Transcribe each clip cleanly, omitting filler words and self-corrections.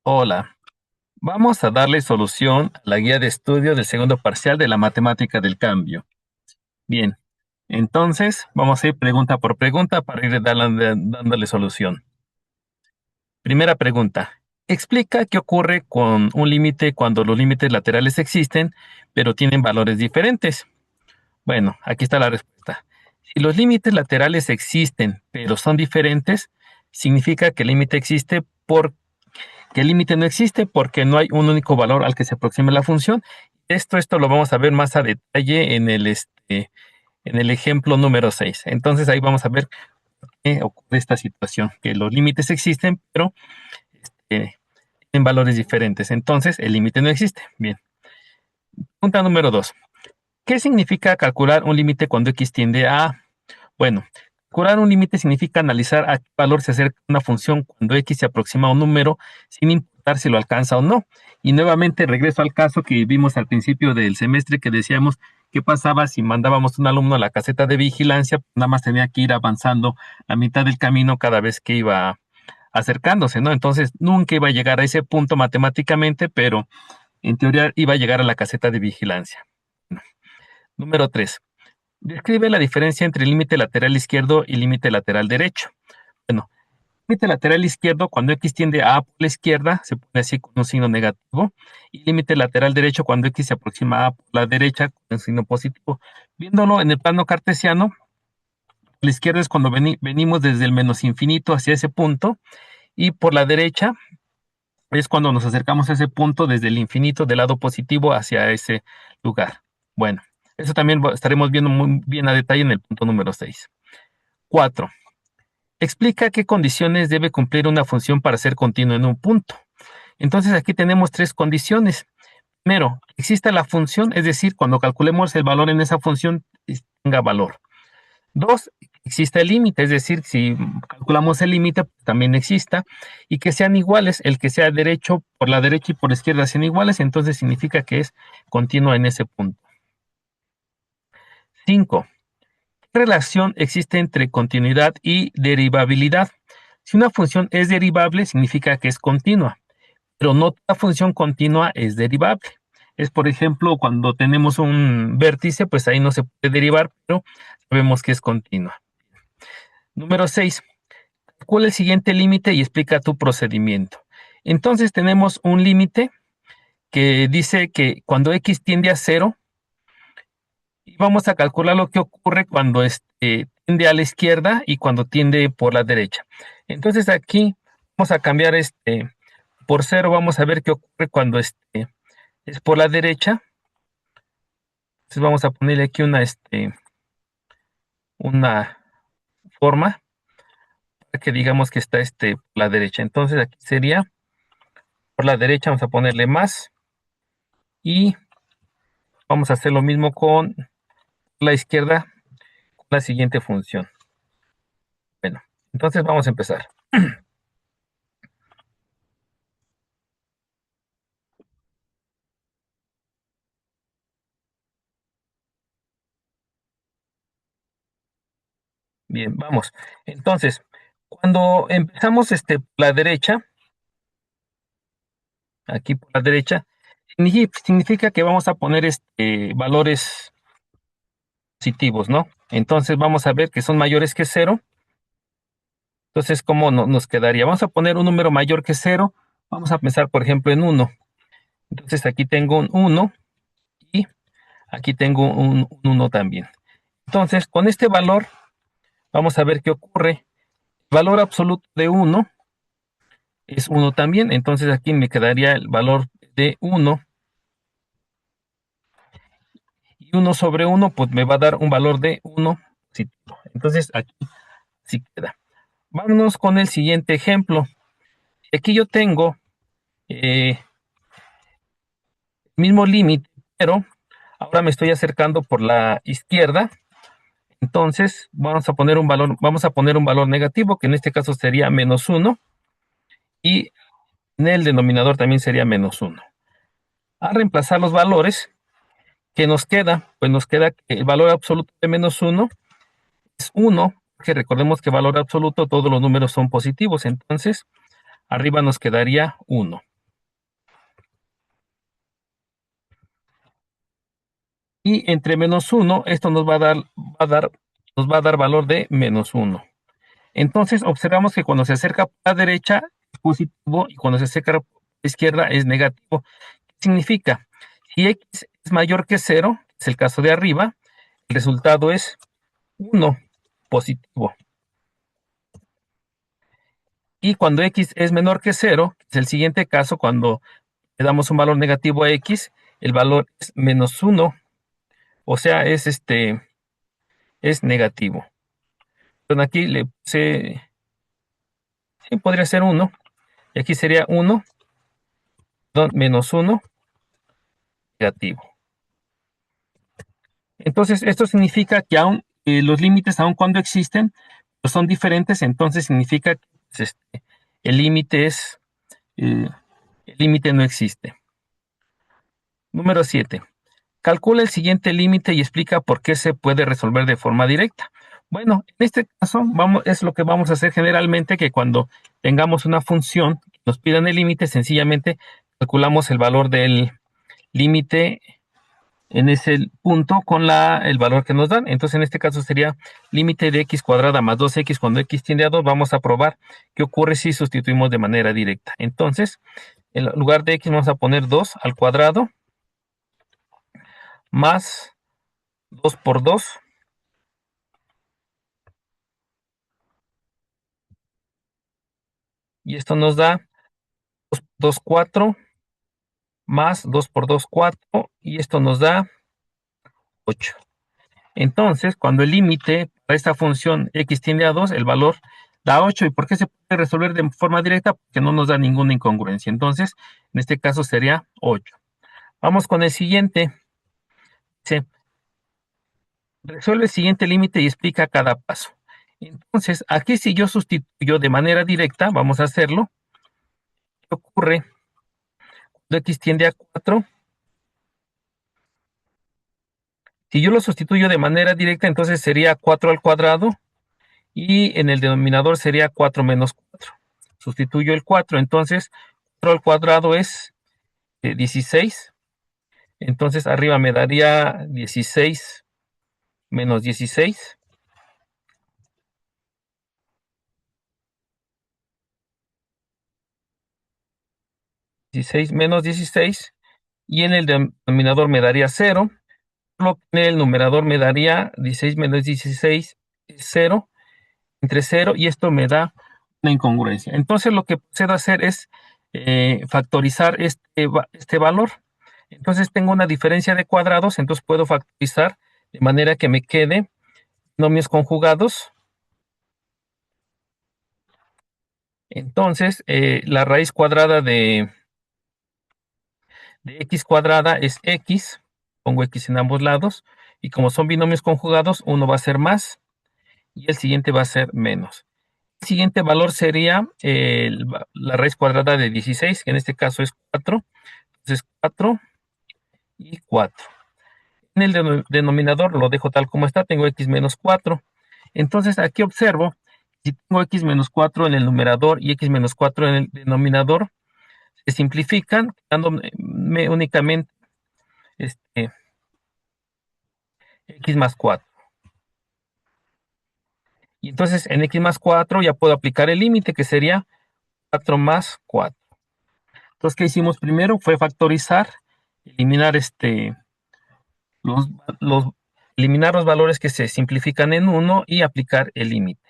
Hola, vamos a darle solución a la guía de estudio del segundo parcial de la matemática del cambio. Bien, entonces vamos a ir pregunta por pregunta para ir dándole solución. Primera pregunta. Explica qué ocurre con un límite cuando los límites laterales existen, pero tienen valores diferentes. Bueno, aquí está la respuesta. Si los límites laterales existen, pero son diferentes, significa que el límite existe porque que el límite no existe porque no hay un único valor al que se aproxime la función. Esto lo vamos a ver más a detalle en el ejemplo número 6. Entonces ahí vamos a ver qué ocurre esta situación, que los límites existen, pero tienen valores diferentes. Entonces el límite no existe. Bien. Pregunta número 2. ¿Qué significa calcular un límite cuando x tiende a? Bueno, calcular un límite significa analizar a qué valor se acerca una función cuando x se aproxima a un número sin importar si lo alcanza o no. Y nuevamente regreso al caso que vimos al principio del semestre que decíamos qué pasaba si mandábamos un alumno a la caseta de vigilancia, nada más tenía que ir avanzando a mitad del camino cada vez que iba acercándose, ¿no? Entonces nunca iba a llegar a ese punto matemáticamente, pero en teoría iba a llegar a la caseta de vigilancia. Número 3. Describe la diferencia entre límite lateral izquierdo y límite lateral derecho. Bueno, límite lateral izquierdo, cuando x tiende a por la izquierda, se pone así con un signo negativo. Y límite lateral derecho, cuando x se aproxima a por la derecha, con un signo positivo. Viéndolo en el plano cartesiano, la izquierda es cuando venimos desde el menos infinito hacia ese punto. Y por la derecha es cuando nos acercamos a ese punto desde el infinito del lado positivo hacia ese lugar. Bueno, eso también estaremos viendo muy bien a detalle en el punto número 6. 4. Explica qué condiciones debe cumplir una función para ser continua en un punto. Entonces aquí tenemos tres condiciones. Primero, exista la función, es decir, cuando calculemos el valor en esa función, tenga valor. 2, exista el límite, es decir, si calculamos el límite, también exista, y que sean iguales, el que sea derecho por la derecha y por la izquierda sean iguales, entonces significa que es continua en ese punto. 5. ¿Qué relación existe entre continuidad y derivabilidad? Si una función es derivable, significa que es continua, pero no toda función continua es derivable. Es, por ejemplo, cuando tenemos un vértice, pues ahí no se puede derivar, pero sabemos que es continua. Número 6. Calcula el siguiente límite y explica tu procedimiento. Entonces tenemos un límite que dice que cuando x tiende a 0, y vamos a calcular lo que ocurre cuando tiende a la izquierda y cuando tiende por la derecha. Entonces aquí vamos a cambiar por 0, vamos a ver qué ocurre cuando es por la derecha. Entonces vamos a ponerle aquí una forma para que digamos que está por la derecha. Entonces aquí sería por la derecha, vamos a ponerle más y vamos a hacer lo mismo con la izquierda, con la siguiente función. Bueno, entonces vamos a empezar. Bien, vamos. Entonces, cuando empezamos la derecha, aquí por la derecha, significa que vamos a poner valores positivos, ¿no? Entonces vamos a ver que son mayores que 0. Entonces, ¿cómo nos quedaría? Vamos a poner un número mayor que 0. Vamos a pensar, por ejemplo, en 1. Entonces aquí tengo un 1 y aquí tengo un 1 también. Entonces, con este valor, vamos a ver qué ocurre. El valor absoluto de 1 es 1 también. Entonces aquí me quedaría el valor de 1. Y 1 sobre 1, pues me va a dar un valor de 1 positivo. Entonces aquí sí queda. Vámonos con el siguiente ejemplo. Aquí yo tengo el mismo límite, pero ahora me estoy acercando por la izquierda. Entonces vamos a poner un valor negativo, que en este caso sería menos 1. Y en el denominador también sería menos 1. A reemplazar los valores, ¿qué nos queda? Pues nos queda que el valor absoluto de menos 1 es 1, que recordemos que valor absoluto todos los números son positivos, entonces arriba nos quedaría 1. Y entre -1, esto nos va a dar valor de -1. Entonces observamos que cuando se acerca a la derecha es positivo y cuando se acerca a la izquierda es negativo. ¿Qué significa? Si x es mayor que 0, es el caso de arriba, el resultado es 1 positivo. Y cuando x es menor que 0, es el siguiente caso, cuando le damos un valor negativo a x, el valor es -1, o sea, es negativo. Entonces aquí le puse, sí, podría ser 1, y aquí sería 1, perdón, -1 negativo. Entonces, esto significa que aún los límites, aun cuando existen, pues son diferentes, entonces significa que pues, el límite es, eh, el límite no existe. Número 7. Calcula el siguiente límite y explica por qué se puede resolver de forma directa. Bueno, en este caso es lo que vamos a hacer generalmente, que cuando tengamos una función que nos pidan el límite, sencillamente calculamos el valor del límite en ese punto con el valor que nos dan. Entonces, en este caso sería límite de x cuadrada más 2x cuando x tiende a 2. Vamos a probar qué ocurre si sustituimos de manera directa. Entonces, en lugar de x vamos a poner 2 al cuadrado más 2 por 2. Y esto nos da 2, 4 más 2 por 2, 4. Y esto nos da 8. Entonces, cuando el límite para esta función x tiende a 2, el valor da 8. ¿Y por qué se puede resolver de forma directa? Porque no nos da ninguna incongruencia. Entonces, en este caso sería 8. Vamos con el siguiente. Dice, resuelve el siguiente límite y explica cada paso. Entonces, aquí si yo sustituyo de manera directa, vamos a hacerlo. ¿Qué ocurre? Cuando x tiende a 4, si yo lo sustituyo de manera directa, entonces sería 4 al cuadrado y en el denominador sería 4 menos 4. Sustituyo el 4, entonces 4 al cuadrado es 16. Entonces arriba me daría 16 menos 16. 16 menos 16. Y en el denominador me daría 0. Por lo que en el numerador me daría 16 menos 16 es 0. Entre 0 y esto me da una incongruencia. Entonces lo que procedo a hacer es factorizar este valor. Entonces tengo una diferencia de cuadrados, entonces puedo factorizar de manera que me quede binomios conjugados. Entonces la raíz cuadrada de x cuadrada es x, pongo x en ambos lados, y como son binomios conjugados, uno va a ser más y el siguiente va a ser menos. El siguiente valor sería la raíz cuadrada de 16, que en este caso es 4. Entonces 4 y 4. En el denominador lo dejo tal como está, tengo x menos 4. Entonces aquí observo, si tengo x menos 4 en el numerador y x menos 4 en el denominador, se simplifican, dándome únicamente x más 4. Y entonces en x más 4 ya puedo aplicar el límite, que sería 4 más 4. Entonces, ¿qué hicimos primero? Fue factorizar, eliminar los, los, eliminar los valores que se simplifican en 1 y aplicar el límite.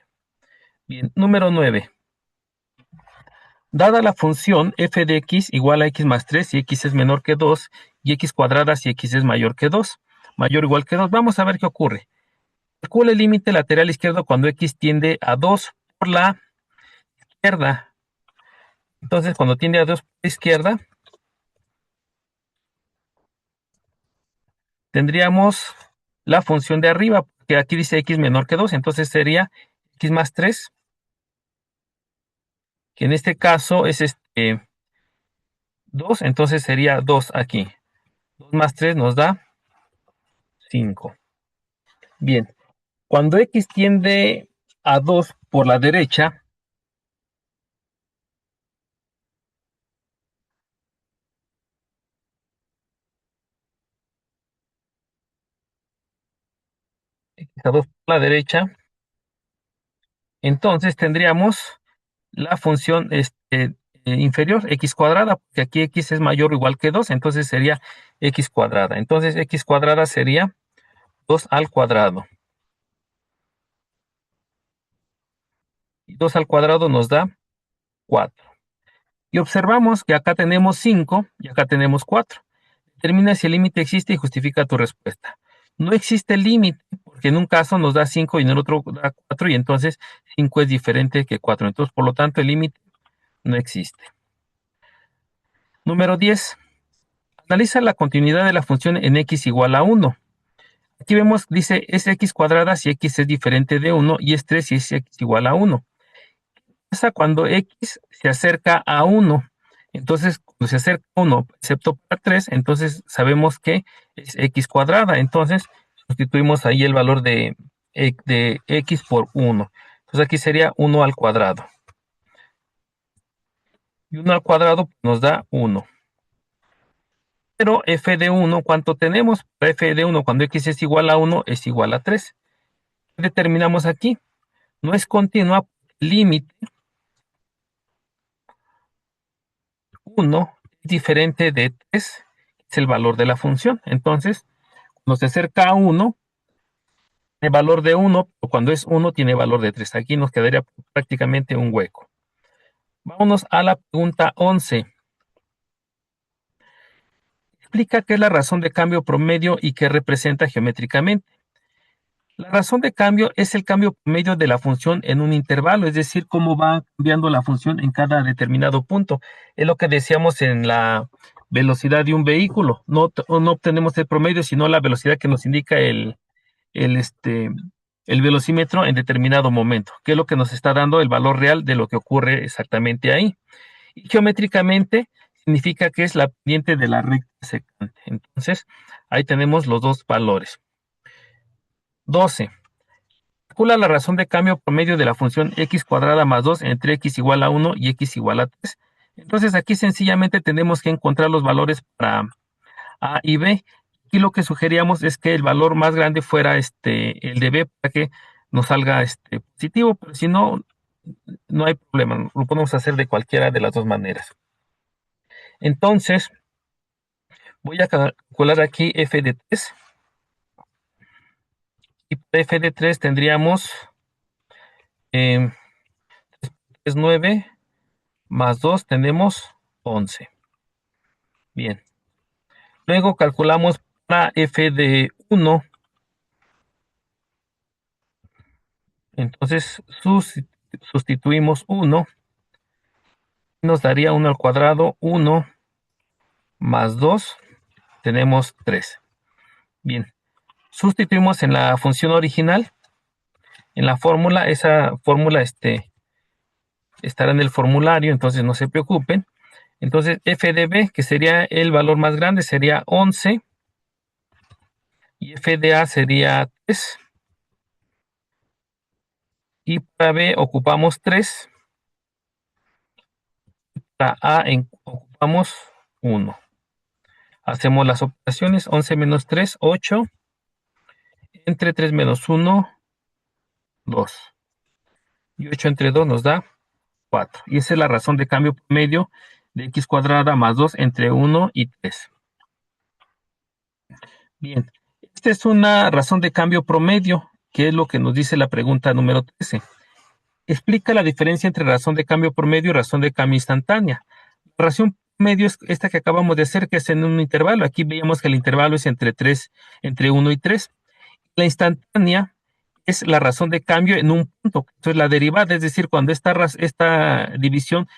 Bien, número 9. Dada la función f de x igual a x más 3 si x es menor que 2 y x cuadrada si x es mayor que 2, mayor o igual que 2, vamos a ver qué ocurre. Calcula el límite lateral izquierdo cuando x tiende a 2 por la izquierda. Entonces, cuando tiende a 2 por la izquierda, tendríamos la función de arriba, que aquí dice x menor que 2, entonces sería x más 3, que en este caso es 2, entonces sería 2 aquí. 2 más 3 nos da 5. Bien, cuando x tiende a 2 por la derecha, a 2 por la derecha, entonces tendríamos la función inferior, x cuadrada, porque aquí x es mayor o igual que 2, entonces sería x cuadrada. Entonces x cuadrada sería 2 al cuadrado. Y 2 al cuadrado nos da 4. Y observamos que acá tenemos 5 y acá tenemos 4. Determina si el límite existe y justifica tu respuesta. No existe límite, porque en un caso nos da 5 y en el otro da 4, y entonces 5 es diferente que 4. Entonces, por lo tanto, el límite no existe. Número 10. Analiza la continuidad de la función en x igual a 1. Aquí vemos, dice, es x cuadrada si x es diferente de 1 y es 3 si es x igual a 1. Pasa cuando x se acerca a 1. Entonces, cuando se acerca a 1, excepto para 3, entonces sabemos que es x cuadrada. Entonces, sustituimos ahí el valor de x por 1. Entonces, aquí sería 1 al cuadrado. Y 1 al cuadrado nos da 1. Pero f de 1, ¿cuánto tenemos? F de 1, cuando x es igual a 1, es igual a 3. ¿Qué determinamos aquí? No es continua, límite 1 es diferente de 3, es el valor de la función. Entonces, cuando se acerca a 1, tiene valor de 1, pero cuando es 1 tiene valor de 3. Aquí nos quedaría prácticamente un hueco. Vámonos a la pregunta 11. Explica qué es la razón de cambio promedio y qué representa geométricamente. La razón de cambio es el cambio promedio de la función en un intervalo, es decir, cómo va cambiando la función en cada determinado punto. Es lo que decíamos en la velocidad de un vehículo. No obtenemos el promedio, sino la velocidad que nos indica el, este, el velocímetro en determinado momento, que es lo que nos está dando el valor real de lo que ocurre exactamente ahí. Y geométricamente significa que es la pendiente de la recta secante. Entonces, ahí tenemos los dos valores. 12. Calcula la razón de cambio promedio de la función x cuadrada más 2 entre x igual a 1 y x igual a 3. Entonces aquí sencillamente tenemos que encontrar los valores para a y b. Y lo que sugeríamos es que el valor más grande fuera el de b para que nos salga positivo, pero si no, no hay problema, lo podemos hacer de cualquiera de las dos maneras. Entonces, voy a calcular aquí f de 3. Y para f de 3 tendríamos 3 es 9, más 2 tenemos 11. Bien. Luego calculamos para f de 1. Entonces sustituimos 1. Nos daría 1 al cuadrado. 1 más 2. Tenemos 3. Bien. Sustituimos en la función original. En la fórmula. Esa fórmula estará en el formulario. Entonces no se preocupen. Entonces f de b, que sería el valor más grande, sería 11. Y f de a sería 3. Y para b ocupamos 3. Para a ocupamos 1. Hacemos las operaciones. 11 menos 3, 8. Entre 3 menos 1, 2. Y 8 entre 2 nos da 4. Y esa es la razón de cambio promedio de x cuadrada más 2 entre 1 y 3. Bien, esta es una razón de cambio promedio, que es lo que nos dice la pregunta número 13. Explica la diferencia entre razón de cambio promedio y razón de cambio instantánea. La razón promedio es esta que acabamos de hacer, que es en un intervalo. Aquí veíamos que el intervalo es entre 1 y 3. La instantánea es la razón de cambio en un punto. Entonces, la derivada, es decir, cuando esta división,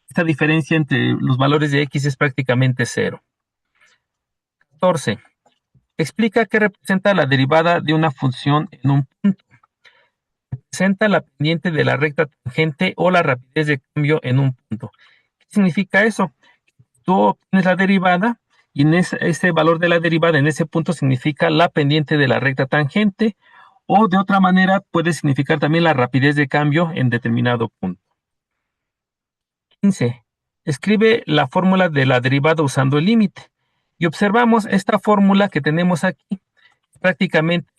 esta diferencia entre los valores de x es prácticamente 0. 14. Explica qué representa la derivada de una función en un punto. Representa la pendiente de la recta tangente o la rapidez de cambio en un punto. ¿Qué significa eso? Tú obtienes la derivada y en ese valor de la derivada en ese punto significa la pendiente de la recta tangente, o de otra manera puede significar también la rapidez de cambio en determinado punto. 15. Escribe la fórmula de la derivada usando el límite. Y observamos esta fórmula que tenemos aquí, prácticamente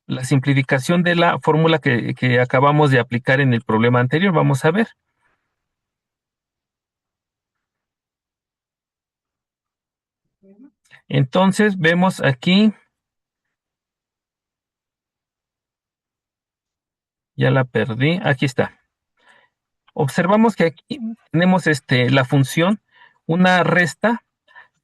la simplificación de la fórmula que acabamos de aplicar en el problema anterior. Vamos a ver. Entonces vemos aquí, ya la perdí, aquí está. Observamos que aquí tenemos la función, una resta,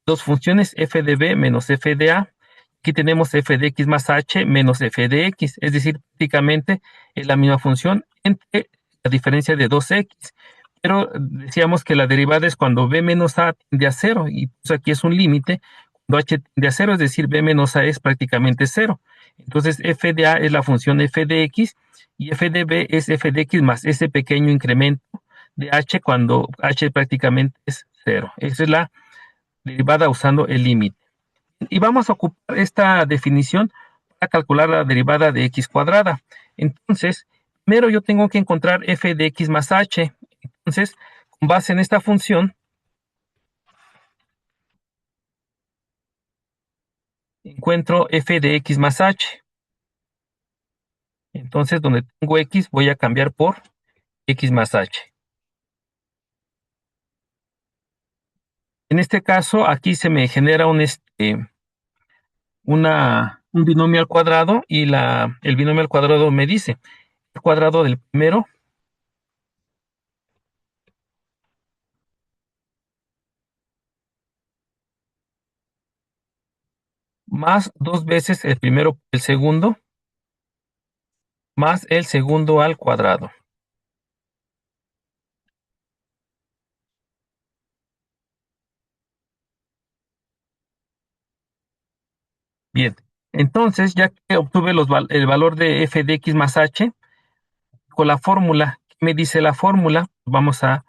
dos funciones f de b menos f de a. Aquí tenemos f de x más h menos f de x, es decir, prácticamente es la misma función entre la diferencia de 2x. Pero decíamos que la derivada es cuando b menos a tiende a cero, y pues aquí es un límite, cuando h tiende a cero, es decir, b menos a es prácticamente cero. Entonces f de a es la función f de x, y f de b es f de x más ese pequeño incremento de h cuando h prácticamente es cero. Esa es la derivada usando el límite. Y vamos a ocupar esta definición para calcular la derivada de x cuadrada. Entonces, primero yo tengo que encontrar f de x más h. Entonces, con base en esta función, encuentro f de x más h. Entonces, donde tengo x, voy a cambiar por x más h. En este caso, aquí se me genera un binomio al cuadrado, y el binomio al cuadrado me dice el cuadrado del primero más dos veces el primero por el segundo más el segundo al cuadrado. Bien, entonces ya que obtuve el valor de f de x más h, con la fórmula, ¿qué me dice la fórmula? Vamos a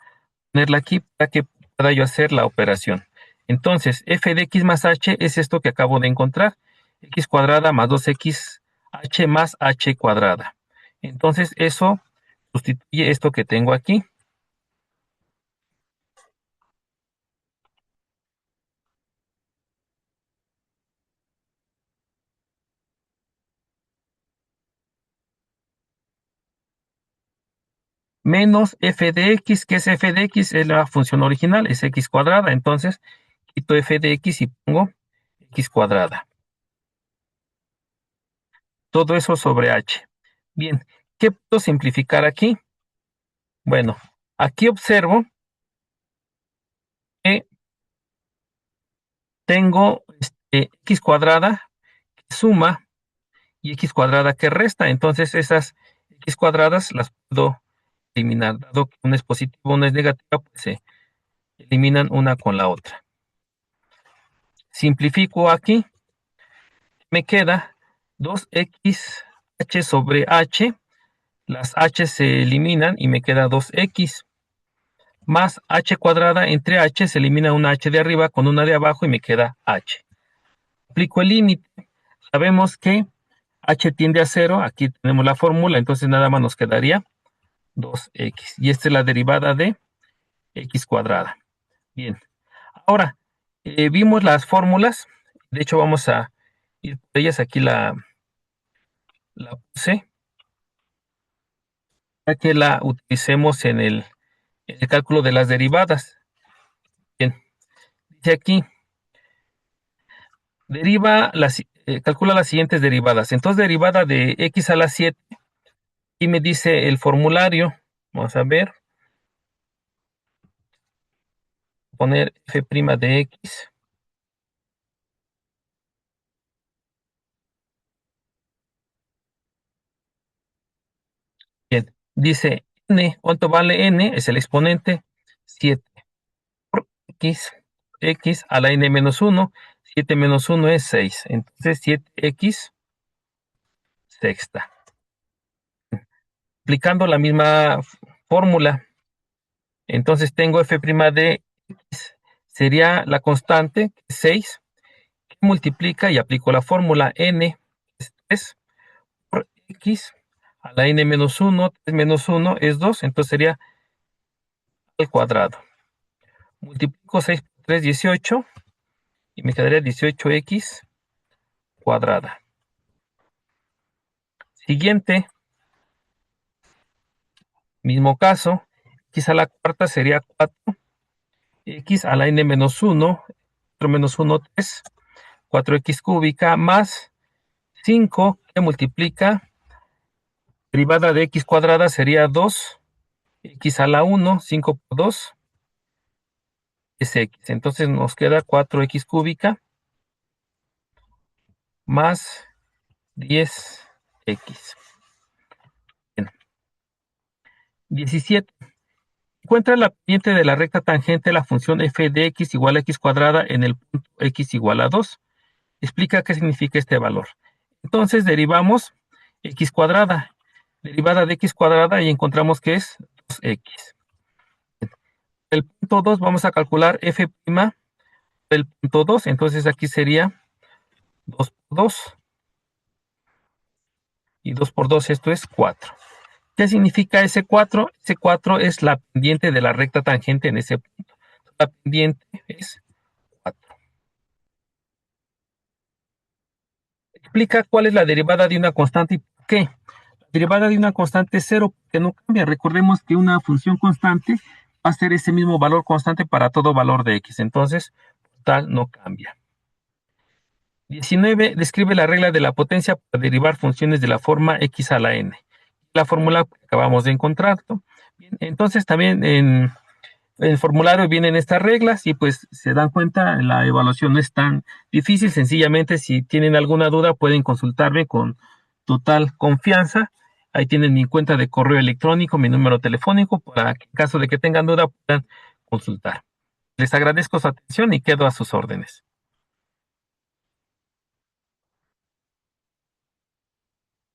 ponerla aquí para que pueda yo hacer la operación. Entonces, f de x más h es esto que acabo de encontrar, x cuadrada más 2x h más h cuadrada. Entonces, eso sustituye esto que tengo aquí. Menos f de x, que es f de x, es la función original, es x cuadrada. Entonces, quito f de x y pongo x cuadrada. Todo eso sobre h. Bien, ¿qué puedo simplificar aquí? Bueno, aquí observo que tengo x cuadrada que suma y x cuadrada que resta. Entonces esas x cuadradas las puedo eliminar. Dado que una es positiva, una es negativa, pues se eliminan una con la otra. Simplifico aquí. Me queda 2x h sobre h. Las h se eliminan y me queda 2x. Más h cuadrada, entre h se elimina una h de arriba con una de abajo y me queda h. Aplico el límite. Sabemos que h tiende a cero, aquí tenemos la fórmula, entonces nada más nos quedaría 2x. Y esta es la derivada de x cuadrada. Bien, ahora vimos las fórmulas, de hecho vamos a ir por ellas, aquí la puse, para que la utilicemos en el cálculo de las derivadas. Bien, dice aquí, calcula las siguientes derivadas. Entonces, derivada de x a la 7, y me dice el formulario. Vamos a ver, poner f' de x. Bien, dice n, ¿cuánto vale n? Es el exponente 7 por x a la n menos 1. 7 menos 1 es 6. Entonces, 7x sexta. Aplicando la misma fórmula, entonces tengo f' de x, sería la constante, 6, que multiplica, y aplico la fórmula n, es 3, por x a la n menos 1. 3 menos 1 es 2, entonces sería al cuadrado. Multiplico 6 por 3, 18, y me quedaría 18x cuadrada. Siguiente, mismo caso, x a la cuarta sería 4, x a la n menos 1, 4 menos 1, 3, 4x cúbica más 5 que multiplica, derivada de x cuadrada sería 2, x a la 1, 5 por 2 es x. Entonces nos queda 4x cúbica más 10x. Bien. 17. Encuentra la pendiente de la recta tangente de la función f de x igual a x cuadrada en el punto x igual a 2. Explica qué significa este valor. Entonces derivamos x cuadrada, derivada de x cuadrada y encontramos que es 2x. El punto 2 vamos a calcular f' del punto 2, entonces aquí sería 2 por 2 y 2 por 2, esto es 4. ¿Qué significa ese 4? Ese 4 es la pendiente de la recta tangente en ese punto. La pendiente es 4. Explica cuál es la derivada de una constante y por qué. La derivada de una constante es 0 porque no cambia. Recordemos que una función constante va a ser ese mismo valor constante para todo valor de x. Entonces, tal no cambia. 19. Describe la regla de la potencia para derivar funciones de la forma x a la n. La fórmula que acabamos de encontrar, ¿no? Bien, entonces también en el formulario vienen estas reglas y pues se dan cuenta, la evaluación no es tan difícil. Sencillamente, si tienen alguna duda, pueden consultarme con total confianza. Ahí tienen mi cuenta de correo electrónico, mi número telefónico, para que en caso de que tengan duda puedan consultar. Les agradezco su atención y quedo a sus órdenes.